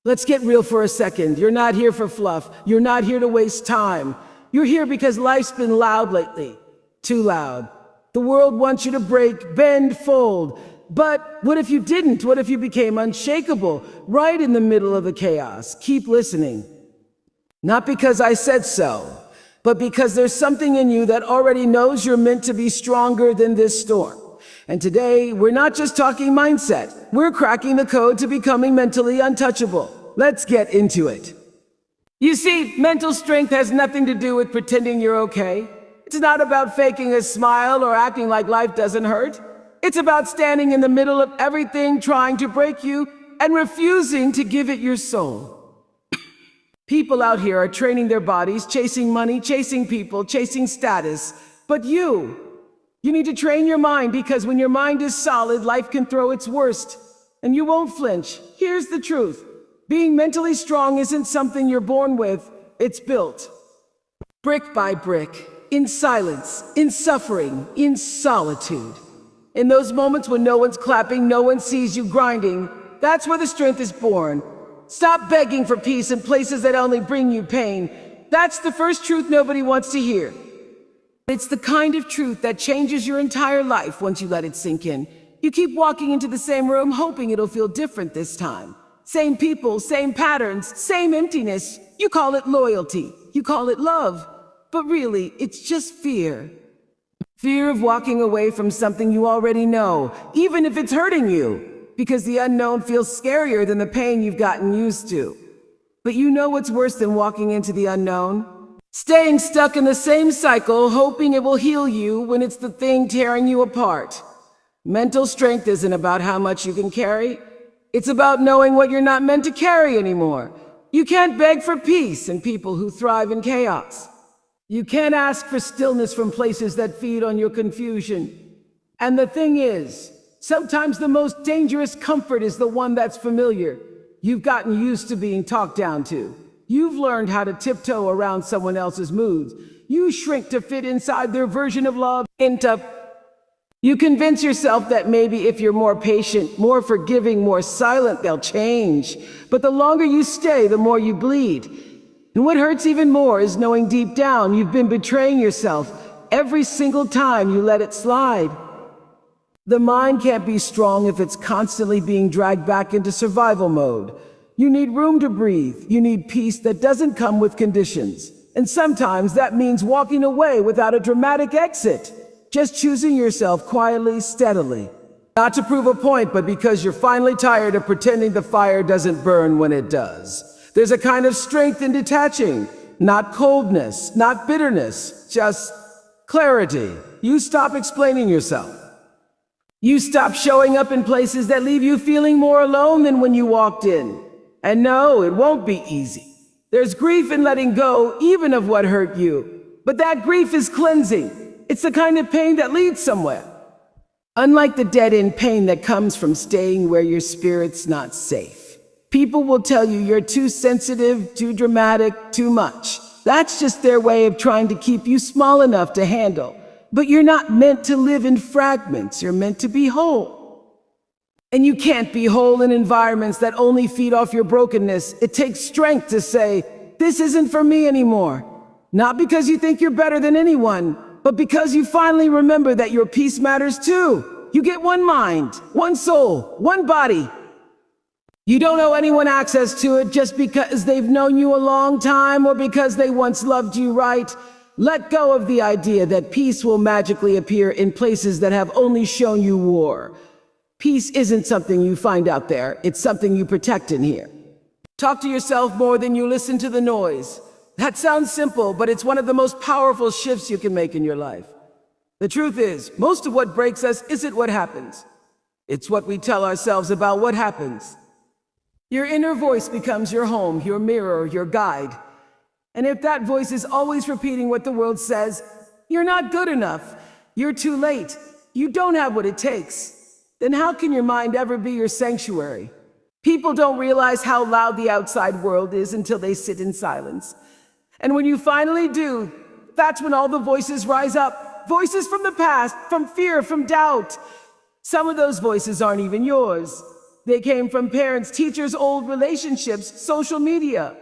Let's get real for a second. You're not here for fluff. You're not here to waste time. You're here because life's been loud lately. Too loud. The world wants you to break, bend, fold. But what if you didn't? What if you became unshakable, right in the middle of the chaos? Keep listening. Not because I said so, but because there's something in you that already knows you're meant to be stronger than this storm. And today, we're not just talking mindset. We're cracking the code to becoming mentally untouchable. Let's get into it. You see, mental strength has nothing to do with pretending you're okay. It's not about faking a smile or acting like life doesn't hurt. It's about standing in the middle of everything trying to break you and refusing to give it your soul. People out here are training their bodies, chasing money, chasing people, chasing status. But you need to train your mind, because when your mind is solid, life can throw its worst, and you won't flinch. Here's the truth. Being mentally strong isn't something you're born with, it's built. Brick by brick, in silence, in suffering, in solitude. In those moments when no one's clapping, no one sees you grinding, that's where the strength is born. Stop begging for peace in places that only bring you pain. That's the first truth nobody wants to hear. It's the kind of truth that changes your entire life once you let it sink in. You keep walking into the same room hoping it'll feel different this time. Same people, same patterns, same emptiness. You call it loyalty. You call it love. But really, it's just fear. Fear of walking away from something you already know, even if it's hurting you. Because the unknown feels scarier than the pain you've gotten used to. But you know what's worse than walking into the unknown? Staying stuck in the same cycle, hoping it will heal you when it's the thing tearing you apart. Mental strength isn't about how much you can carry. It's about knowing what you're not meant to carry anymore. You can't beg for peace in people who thrive in chaos. You can't ask for stillness from places that feed on your confusion. And the thing is, sometimes the most dangerous comfort is the one that's familiar. You've gotten used to being talked down to. You've learned how to tiptoe around someone else's moods. You shrink to fit inside their version of love. You convince yourself that maybe if you're more patient, more forgiving, more silent, they'll change. But the longer you stay, the more you bleed. And what hurts even more is knowing deep down you've been betraying yourself every single time you let it slide. The mind can't be strong if it's constantly being dragged back into survival mode. You need room to breathe. You need peace that doesn't come with conditions. And sometimes that means walking away without a dramatic exit. Just choosing yourself quietly, steadily. Not to prove a point, but because you're finally tired of pretending the fire doesn't burn when it does. There's a kind of strength in detaching. Not coldness, not bitterness, just clarity. You stop explaining yourself. You stop showing up in places that leave you feeling more alone than when you walked in. And no, it won't be easy. There's grief in letting go, even of what hurt you. But that grief is cleansing. It's the kind of pain that leads somewhere. Unlike the dead-end pain that comes from staying where your spirit's not safe. People will tell you you're too sensitive, too dramatic, too much. That's just their way of trying to keep you small enough to handle. But you're not meant to live in fragments. You're meant to be whole. And you can't be whole in environments that only feed off your brokenness. It takes strength to say, this isn't for me anymore. Not because you think you're better than anyone, but because you finally remember that your peace matters too. You get one mind, one soul, one body. You don't owe anyone access to it just because they've known you a long time or because they once loved you right. Let go of the idea that peace will magically appear in places that have only shown you war. Peace isn't something you find out there, it's something you protect in here. Talk to yourself more than you listen to the noise. That sounds simple, but it's one of the most powerful shifts you can make in your life. The truth is, most of what breaks us isn't what happens. It's what we tell ourselves about what happens. Your inner voice becomes your home, your mirror, your guide. And if that voice is always repeating what the world says, you're not good enough, you're too late, you don't have what it takes, then how can your mind ever be your sanctuary? People don't realize how loud the outside world is until they sit in silence. And when you finally do, that's when all the voices rise up. Voices from the past, from fear, from doubt. Some of those voices aren't even yours. They came from parents, teachers, old relationships, social media.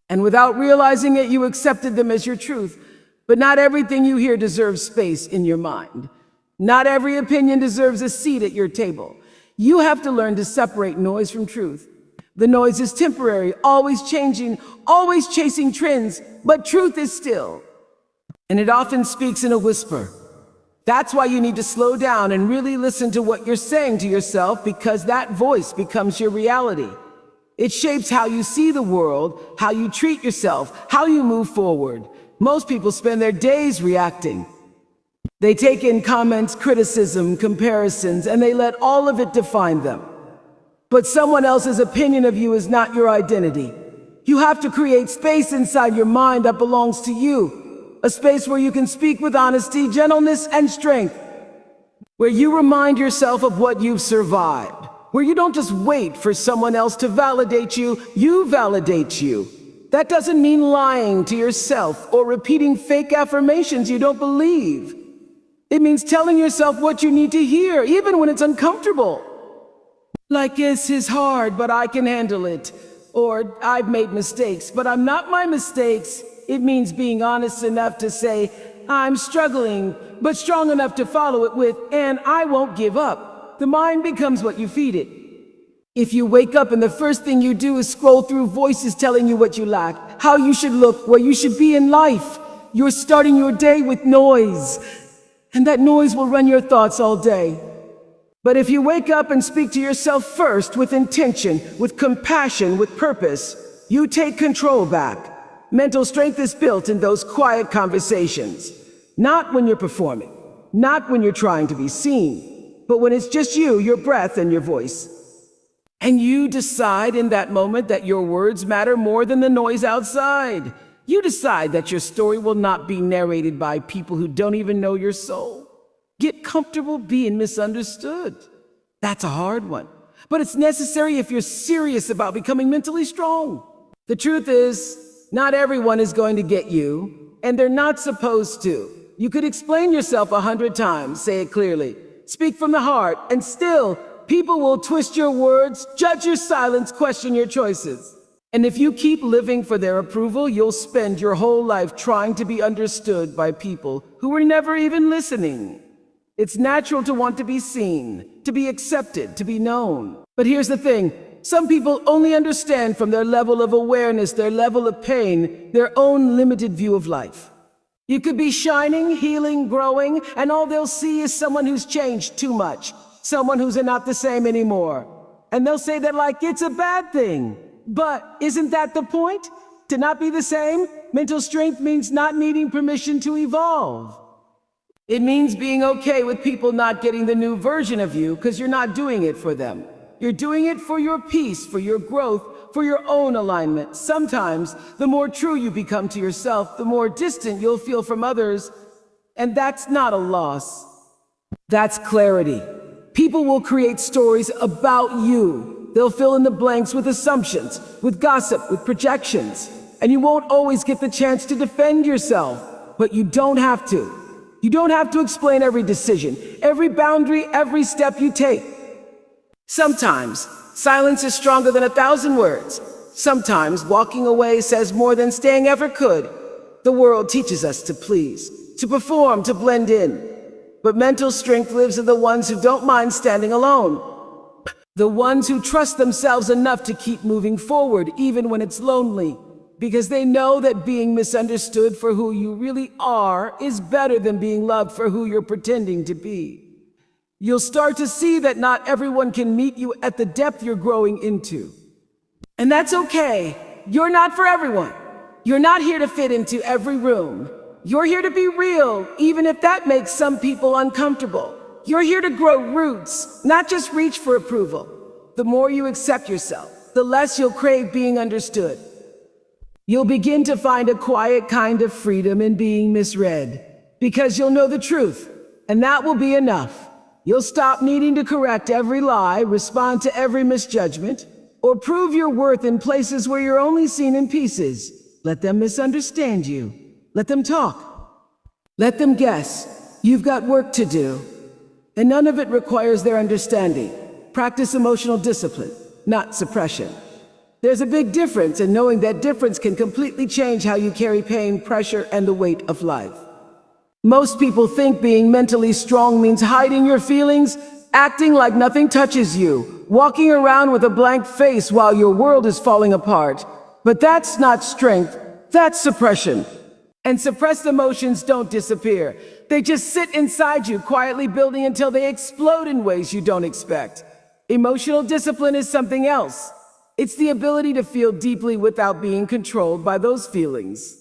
And without realizing it, you accepted them as your truth. But not everything you hear deserves space in your mind. Not every opinion deserves a seat at your table. You have to learn to separate noise from truth. The noise is temporary, always changing, always chasing trends, but truth is still. And it often speaks in a whisper. That's why you need to slow down and really listen to what you're saying to yourself, because that voice becomes your reality. It shapes how you see the world, how you treat yourself, how you move forward. Most people spend their days reacting. They take in comments, criticism, comparisons, and they let all of it define them. But someone else's opinion of you is not your identity. You have to create space inside your mind that belongs to you. A space where you can speak with honesty, gentleness, and strength. Where you remind yourself of what you've survived. Where you don't just wait for someone else to validate you, you validate you. That doesn't mean lying to yourself or repeating fake affirmations you don't believe. It means telling yourself what you need to hear, even when it's uncomfortable. Like, this is hard, but I can handle it. Or, I've made mistakes, but I'm not my mistakes. It means being honest enough to say, I'm struggling, but strong enough to follow it with, and I won't give up. The mind becomes what you feed it. If you wake up and the first thing you do is scroll through voices telling you what you lack, how you should look, where you should be in life, you're starting your day with noise. And that noise will run your thoughts all day. But if you wake up and speak to yourself first with intention, with compassion, with purpose, you take control back. Mental strength is built in those quiet conversations. Not when you're performing, not when you're trying to be seen, but when it's just you, your breath, and your voice. And you decide in that moment that your words matter more than the noise outside. You decide that your story will not be narrated by people who don't even know your soul. Get comfortable being misunderstood. That's a hard one, but it's necessary if you're serious about becoming mentally strong. The truth is, not everyone is going to get you, and they're not supposed to. You could explain yourself 100 times, say it clearly, speak from the heart, and still, people will twist your words, judge your silence, question your choices. And if you keep living for their approval, you'll spend your whole life trying to be understood by people who were never even listening. It's natural to want to be seen, to be accepted, to be known. But here's the thing. Some people only understand from their level of awareness, their level of pain, their own limited view of life. You could be shining, healing, growing, and all they'll see is someone who's changed too much. Someone who's not the same anymore. And they'll say that like it's a bad thing. But isn't that the point? To not be the same? Mental strength means not needing permission to evolve. It means being okay with people not getting the new version of you because you're not doing it for them. You're doing it for your peace, for your growth, for your own alignment. Sometimes, the more true you become to yourself, the more distant you'll feel from others. And that's not a loss. That's clarity. People will create stories about you. They'll fill in the blanks with assumptions, with gossip, with projections. And you won't always get the chance to defend yourself, but you don't have to. You don't have to explain every decision, every boundary, every step you take. Sometimes, silence is stronger than 1,000 words. Sometimes, walking away says more than staying ever could. The world teaches us to please, to perform, to blend in. But mental strength lives in the ones who don't mind standing alone. The ones who trust themselves enough to keep moving forward, even when it's lonely. Because they know that being misunderstood for who you really are is better than being loved for who you're pretending to be. You'll start to see that not everyone can meet you at the depth you're growing into. And that's okay. You're not for everyone. You're not here to fit into every room. You're here to be real, even if that makes some people uncomfortable. You're here to grow roots, not just reach for approval. The more you accept yourself, the less you'll crave being understood. You'll begin to find a quiet kind of freedom in being misread, because you'll know the truth, and that will be enough. You'll stop needing to correct every lie, respond to every misjudgment, or prove your worth in places where you're only seen in pieces. Let them misunderstand you. Let them talk. Let them guess. You've got work to do. And none of it requires their understanding. Practice emotional discipline, not suppression. There's a big difference, and knowing that difference can completely change how you carry pain, pressure, and the weight of life. Most people think being mentally strong means hiding your feelings, acting like nothing touches you, walking around with a blank face while your world is falling apart. But that's not strength, that's suppression. And suppressed emotions don't disappear. They just sit inside you, quietly building until they explode in ways you don't expect. Emotional discipline is something else. It's the ability to feel deeply without being controlled by those feelings.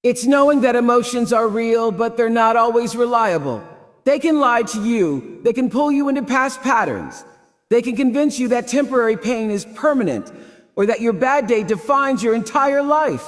It's knowing that emotions are real, but they're not always reliable. They can lie to you. They can pull you into past patterns. They can convince you that temporary pain is permanent, or that your bad day defines your entire life.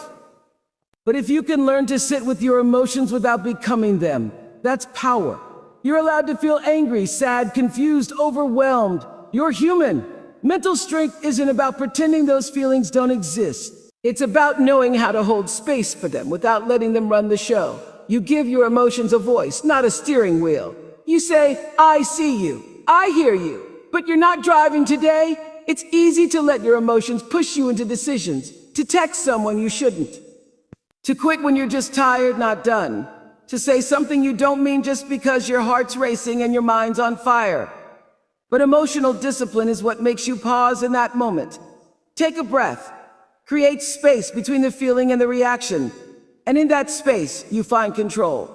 But if you can learn to sit with your emotions without becoming them, that's power. You're allowed to feel angry, sad, confused, overwhelmed. You're human. Mental strength isn't about pretending those feelings don't exist. It's about knowing how to hold space for them without letting them run the show. You give your emotions a voice, not a steering wheel. You say, I see you, I hear you, but you're not driving today. It's easy to let your emotions push you into decisions, to text someone you shouldn't, to quit when you're just tired, not done, to say something you don't mean just because your heart's racing and your mind's on fire. But emotional discipline is what makes you pause in that moment. Take a breath. Create space between the feeling and the reaction. And in that space, you find control.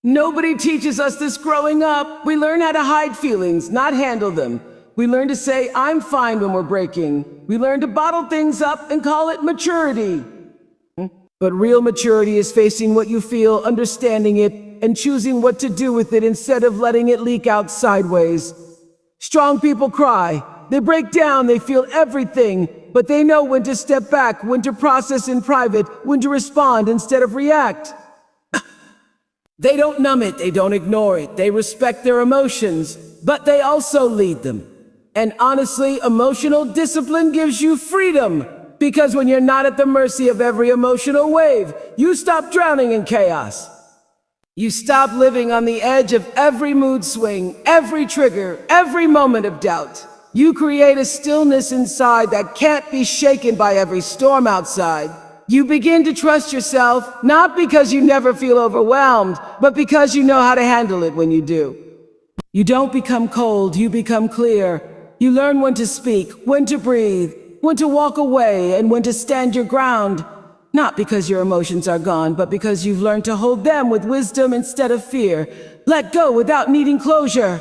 Nobody teaches us this growing up. We learn how to hide feelings, not handle them. We learn to say, I'm fine when we're breaking. We learn to bottle things up and call it maturity. But real maturity is facing what you feel, understanding it, and choosing what to do with it instead of letting it leak out sideways. Strong people cry. They break down, they feel everything, but they know when to step back, when to process in private, when to respond instead of react. They don't numb it, they don't ignore it, they respect their emotions, but they also lead them. And honestly, emotional discipline gives you freedom, because when you're not at the mercy of every emotional wave, you stop drowning in chaos. You stop living on the edge of every mood swing, every trigger, every moment of doubt. You create a stillness inside that can't be shaken by every storm outside. You begin to trust yourself, not because you never feel overwhelmed, but because you know how to handle it when you do. You don't become cold, you become clear. You learn when to speak, when to breathe, when to walk away, and when to stand your ground. Not because your emotions are gone, but because you've learned to hold them with wisdom instead of fear. Let go without needing closure.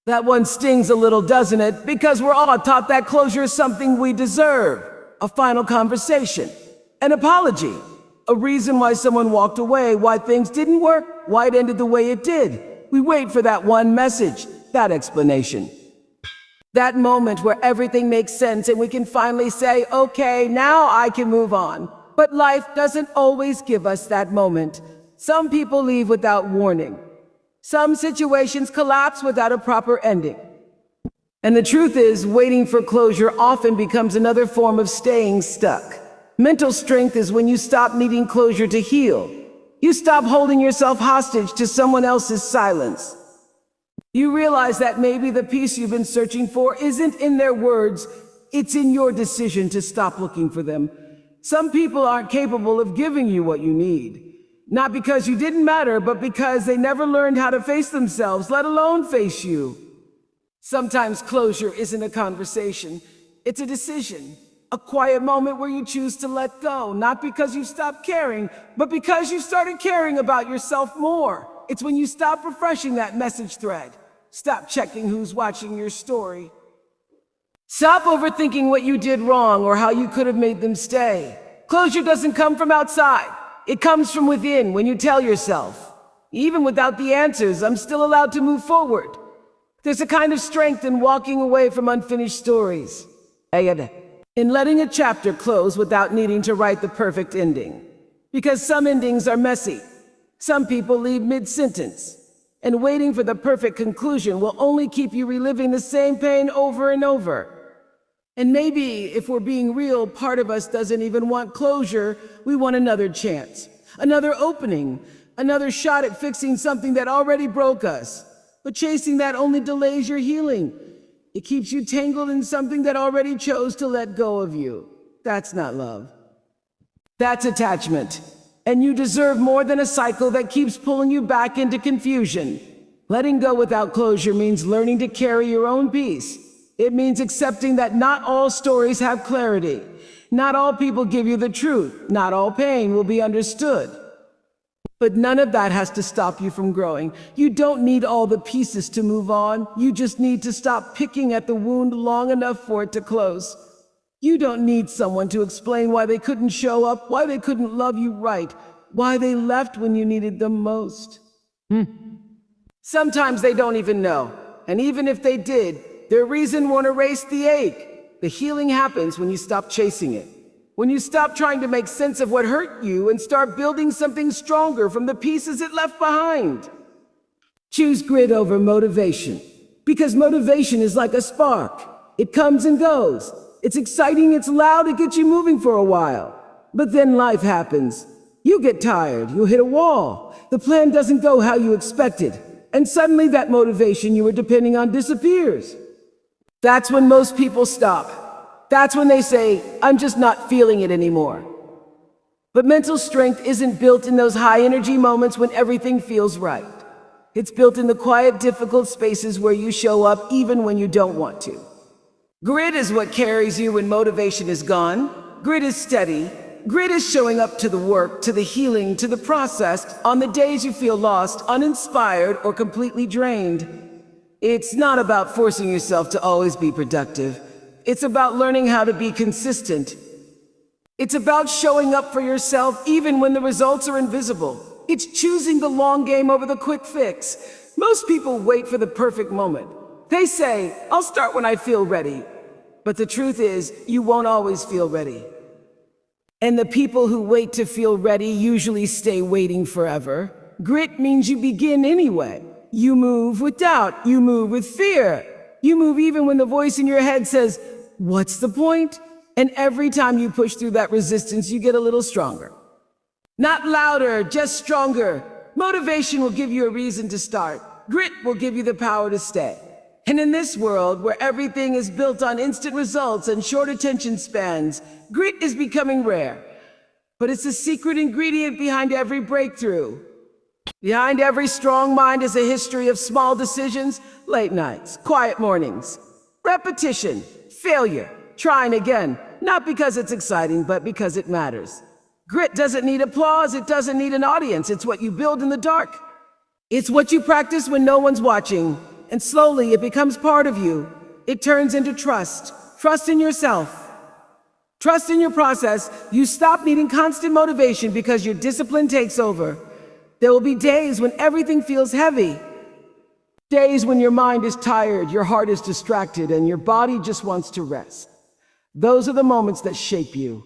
That one stings a little, doesn't it? Because we're all taught that closure is something we deserve. A final conversation, an apology, a reason why someone walked away, why things didn't work, why it ended the way it did. We wait for that one message, that explanation. That moment where everything makes sense and we can finally say, okay, now I can move on. But life doesn't always give us that moment. Some people leave without warning. Some situations collapse without a proper ending. And the truth is, waiting for closure often becomes another form of staying stuck. Mental strength is when you stop needing closure to heal. You stop holding yourself hostage to someone else's silence. You realize that maybe the peace you've been searching for isn't in their words, it's in your decision to stop looking for them. Some people aren't capable of giving you what you need. Not because you didn't matter, but because they never learned how to face themselves, let alone face you. Sometimes closure isn't a conversation, it's a decision. A quiet moment where you choose to let go, not because you stopped caring, but because you started caring about yourself more. It's when you stop refreshing that message thread. Stop checking who's watching your story. Stop overthinking what you did wrong or how you could have made them stay. Closure doesn't come from outside. It comes from within when you tell yourself, even without the answers, I'm still allowed to move forward. There's a kind of strength in walking away from unfinished stories. In letting a chapter close without needing to write the perfect ending. Because some endings are messy. Some people leave mid-sentence. And waiting for the perfect conclusion will only keep you reliving the same pain over and over. And maybe, if we're being real, part of us doesn't even want closure. We want another chance, another opening, another shot at fixing something that already broke us. But chasing that only delays your healing. It keeps you tangled in something that already chose to let go of you. That's not love. That's attachment. And you deserve more than a cycle that keeps pulling you back into confusion. Letting go without closure means learning to carry your own peace. It means accepting that not all stories have clarity. Not all people give you the truth. Not all pain will be understood. But none of that has to stop you from growing. You don't need all the pieces to move on. You just need to stop picking at the wound long enough for it to close. You don't need someone to explain why they couldn't show up, why they couldn't love you right, why they left when you needed them most. Sometimes they don't even know. And even if they did, their reason won't erase the ache. The healing happens when you stop chasing it. When you stop trying to make sense of what hurt you and start building something stronger from the pieces it left behind. Choose grit over motivation. Because motivation is like a spark. It comes and goes. It's exciting, it's loud, it gets you moving for a while. But then life happens. You get tired, you hit a wall. The plan doesn't go how you expected. And suddenly that motivation you were depending on disappears. That's when most people stop. That's when they say, I'm just not feeling it anymore. But mental strength isn't built in those high energy moments when everything feels right. It's built in the quiet, difficult spaces where you show up even when you don't want to. Grit is what carries you when motivation is gone. Grit is steady. Grit is showing up to the work, to the healing, to the process on the days you feel lost, uninspired, or completely drained. It's not about forcing yourself to always be productive. It's about learning how to be consistent. It's about showing up for yourself even when the results are invisible. It's choosing the long game over the quick fix. Most people wait for the perfect moment. They say, I'll start when I feel ready. But the truth is, you won't always feel ready. And the people who wait to feel ready usually stay waiting forever. Grit means you begin anyway. You move with doubt. You move with fear. You move even when the voice in your head says, what's the point? And every time you push through that resistance, you get a little stronger. Not louder, just stronger. Motivation will give you a reason to start. Grit will give you the power to stay. And in this world where everything is built on instant results and short attention spans, grit is becoming rare. But it's a secret ingredient behind every breakthrough. Behind every strong mind is a history of small decisions, late nights, quiet mornings, repetition, failure, trying again, not because it's exciting, but because it matters. Grit doesn't need applause, it doesn't need an audience, it's what you build in the dark. It's what you practice when no one's watching, and slowly it becomes part of you. It turns into trust, trust in yourself, trust in your process. You stop needing constant motivation because your discipline takes over. There will be days when everything feels heavy. Days when your mind is tired, your heart is distracted, and your body just wants to rest. Those are the moments that shape you.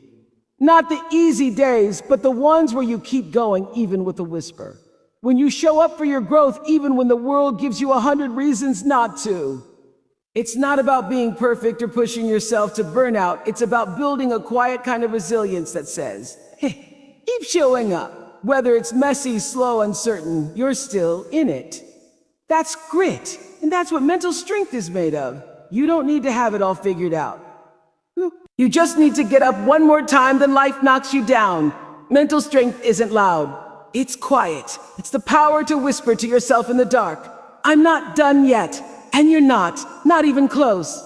Not the easy days, but the ones where you keep going even with a whisper. When you show up for your growth even when the world gives you 100 reasons not to. It's not about being perfect or pushing yourself to burnout. It's about building a quiet kind of resilience that says, hey, keep showing up. Whether it's messy, slow, uncertain, you're still in it. That's grit, and that's what mental strength is made of. You don't need to have it all figured out. You just need to get up one more time than life knocks you down. Mental strength isn't loud. It's quiet. It's the power to whisper to yourself in the dark, I'm not done yet. And you're not even close.